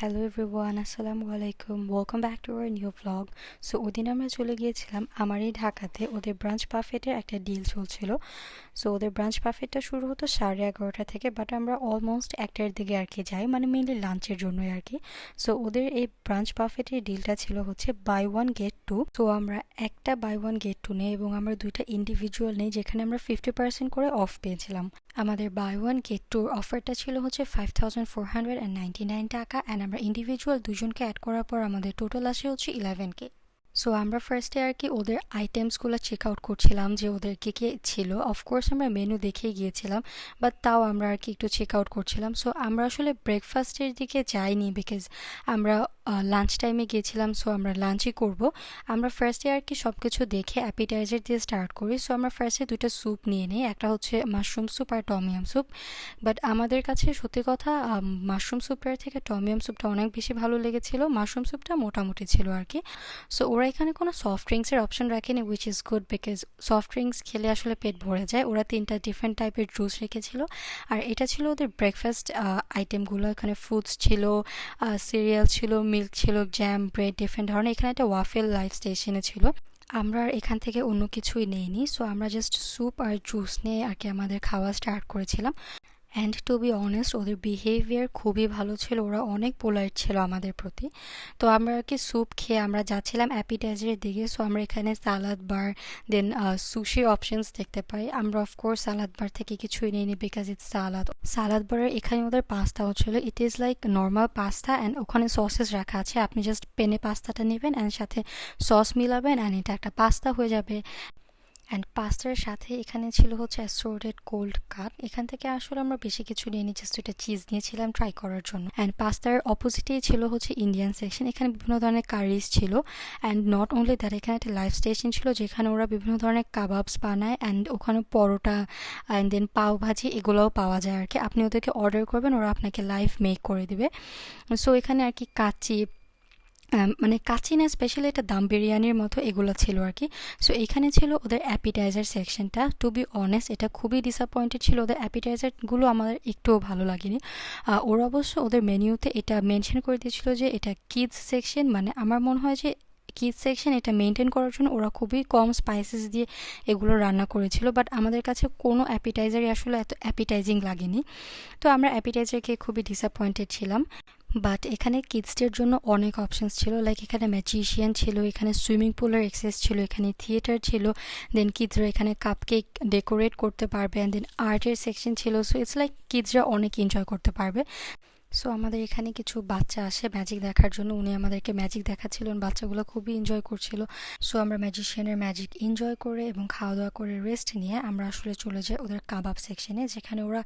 Hello everyone, আসসালামু আলাইকুম। Welcome back to our new blog. So ওদিন আমরা চলে গিয়েছিলাম আমারই ঢাকাতে। ওদের ব্রাঞ্চ বাফেটের একটা ডিল চলছিল। সো ওদের ব্রাঞ্চ বাফেটটা শুরু হতো 11:30 থেকে, বাট আমরা অলমোস্ট 1টার দিকে আর কি যাই, মানে মেনলি লাঞ্চের জন্যই আর কি। সো ওদের এই ব্রাঞ্চ বাফেটের ডিলটা ছিল হচ্ছে buy one get two. So আমরা একটা বাই ওয়ান গেট টু নেই এবং আমরা দুইটা ইন্ডিভিজুয়াল নেই, যেখানে আমরা 50% করে অফ পেয়েছিলাম। আমাদের বাই ওয়ান গেট টুর অফারটা ছিল হচ্ছে 5499 টাকা, অ্যান্ড আমরা ইন্ডিভিজুয়াল দুজনকে অ্যাড করার পর আমাদের টোটাল আসে হচ্ছে 11K। সো আমরা ফার্স্টে আর কি ওদের আইটেমসগুলো চেক আউট করছিলাম যে ওদের কী কী ছিল। অফকোর্স আমরা মেনু দেখেই গিয়েছিলাম, বাট তাও আমরা আর কি একটু চেক আউট করছিলাম। সো আমরা আসলে ব্রেকফাস্টের দিকে যাইনি, বিকজ আমরা লাঞ্চ টাইমে গিয়েছিলাম। সো আমরা লাঞ্চই করব। আমরা ফার্স্টে আর কি সব কিছু দেখে অ্যাপিটাইজার দিয়ে স্টার্ট করি। সো আমরা ফার্স্টে দুইটা স্যুপ নিয়ে নিই, একটা হচ্ছে মাশরুম স্যুপ আর টমিয়াম স্যুপ। বাট আমাদের কাছে সত্যি কথা মাশরুম স্যুপের থেকে টমিয়াম স্যুপটা অনেক বেশি ভালো লেগেছিল। মাশরুম স্যুপটা মোটামুটি ছিল আর কি। সো ওরা এখানে কোনো সফট ড্রিঙ্কসের অপশন রাখেনি, which is good, because soft drinks খেলে আসলে পেট ভরে যায়। ওরা 3টা ডিফারেন্ট টাইপের জুস রেখেছিল। আর এটা ছিল ওদের ব্রেকফাস্ট আইটেমগুলো। এখানে ফ্রুটস ছিল, সিরিয়াল ছিল, মিল্ক ছিল, জ্যাম, ব্রেড, ডিফারেন্ট ধরনের। এখানে একটা ওয়াফেল লাইফ স্টেশনে ছিল। আমরা আর এখান থেকে অন্য কিছুই নেইনি। সো আমরা জাস্ট স্যুপ আর জুস নিয়ে আর কি আমাদের খাওয়া স্টার্ট করেছিলাম। অ্যান্ড টু বি অনেস্ট, ওদের বিহেভিয়ার খুবই ভালো ছিল। ওরা অনেক পোলাইট ছিল আমাদের প্রতি। তো আমরা আর কি স্যুপ খেয়ে আমরা যাচ্ছিলাম অ্যাপিটাইজারের দিকে। সো আমরা এখানে সালাদ বার, দেন সুশির অপশনস দেখতে পাই। আমরা অফকোর্স সালাদ বার থেকে কিছুই নিইনি, বিকজ ইটস সালাদ বারের এখানে ওদের পাস্তাও ছিল। It is like normal pasta, and ওখানে সসেস রাখা আছে। আপনি জাস্ট পেনে পাস্তাটা নেবেন অ্যান্ড সাথে সস মিলাবেন, অ্যান্ড এটা একটা পাস্তা হয়ে যাবে। অ্যান্ড পাস্তার সাথে এখানে ছিল হচ্ছে অ্যাসর্টেড কোল্ড কাট। এখান থেকে আসলে আমরা বেশি কিছু নিইনি, জাস্ট এটা চিজ নিয়েছিলাম ট্রাই করার জন্য। অ্যান্ড পাস্তার অপোজিটেই ছিল হচ্ছে ইন্ডিয়ান সেকশন। এখানে বিভিন্ন ধরনের কারিজ ছিল। অ্যান্ড নট অনলি দ্যাট, এখানে একটা লাইভ স্টেশন ছিল যেখানে ওরা বিভিন্ন ধরনের কাবাবস বানায়, অ্যান্ড ওখানে পরোটা অ্যান্ড দেন পাও ভাজি এগুলোও পাওয়া যায় আর কি। আপনি ওদেরকে অর্ডার করবেন, ওরা আপনাকে লাইভ মেক করে দিবে। সো এখানে আর কি কাচ্চি, মানে কাচ্চি না, স্পেশালি এটা দাম বিরিয়ানির মতো এগুলো ছিল আর কি। সো এখানে ছিল ওদের অ্যাপিটাইজার সেকশনটা। টু বি অনেস্ট, এটা খুবই ডিসঅ্যাপয়েন্টেড ছিল। ওদের অ্যাপিটাইজারগুলো আমাদের একটুও ভালো লাগেনি। ওরা অবশ্য ওদের মেনিউতে এটা মেনশন করে দিয়েছিল যে এটা কিডস সেকশন। মানে আমার মনে হয় যে কিডস সেকশন এটা মেনটেন করার জন্য ওরা খুবই কম স্পাইসেস দিয়ে এগুলো রান্না করেছিল। বাট আমাদের কাছে কোনো অ্যাপিটাইজারই আসলে এত অ্যাপিটাইজিং লাগেনি। তো আমরা অ্যাপিটাইজার খেয়ে খুবই ডিসঅ্যাপয়েন্টেড ছিলাম। বাট এখানে কিডসদের জন্য অনেক অপশনস ছিল। লাইক এখানে ম্যাজিশিয়ান ছিল, এখানে সুইমিং পুলের অ্যাক্সেস ছিল, এখানে থিয়েটার ছিল, দেন কিডসরা এখানে কাপকেক ডেকোরেট করতে পারবে, অ্যান্ড দেন আর্টের সেকশন ছিল। সো ইটস লাইক কিডসরা অনেক এনজয় করতে পারবে। সো আমাদের এখানে কিছু বাচ্চা আসে ম্যাজিক দেখার জন্য। উনি আমাদেরকে ম্যাজিক দেখাচ্ছিলেন, বাচ্চাগুলো খুবই এনজয় করছিল। সো আমরা ম্যাজিশিয়ানের ম্যাজিক এনজয় করে এবং খাওয়া দাওয়া করে রেস্ট নিয়ে আমরা আসলে চলে যাই ওদের কাবাব সেকশনে, যেখানে ওরা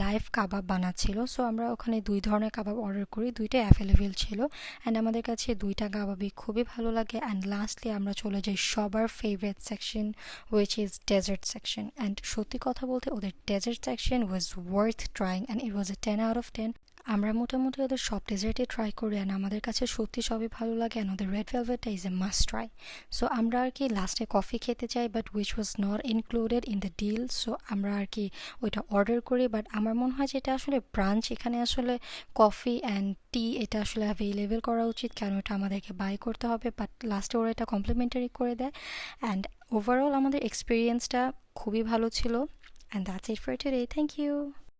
লাইভ কাবাব বানাচ্ছিল। সো আমরা ওখানে 2 ধরনের কাবাব অর্ডার করি, দুইটাই অ্যাভেলেবেল ছিল। অ্যান্ড আমাদের কাছে দুইটা কাবাবই খুবই ভালো লাগে। অ্যান্ড লাস্টলি আমরা চলে যাই সবার favourite section, which is dessert section. And সত্যি কথা বলতে ওদের dessert section was worth trying, and it was a 10 out of 10। আমরা মোটামুটি ওদের সব ডেজার্টই ট্রাই করি, অ্যান্ড আমাদের কাছে সত্যি সবই ভালো লাগে। অ্যান্ড ওদের রেড ভেলভেটটা is a must try. So আমরা আর কি লাস্টে কফি খেতে চাই, but which was not included in the deal. So আমরা আর কি ওইটা অর্ডার করি। বাট আমার মনে হয় যে এটা আসলে ব্রাঞ্চ, এখানে আসলে কফি অ্যান্ড টি এটা আসলে অ্যাভেলেবেল করা উচিত, কেন এটা আমাদেরকে বাই করতে হবে। বাট লাস্টে ওরা এটা কমপ্লিমেন্টারি করে দেয়। অ্যান্ড ওভারঅল আমাদের এক্সপিরিয়েন্সটা খুবই ভালো ছিল। And that's it for today. Thank you.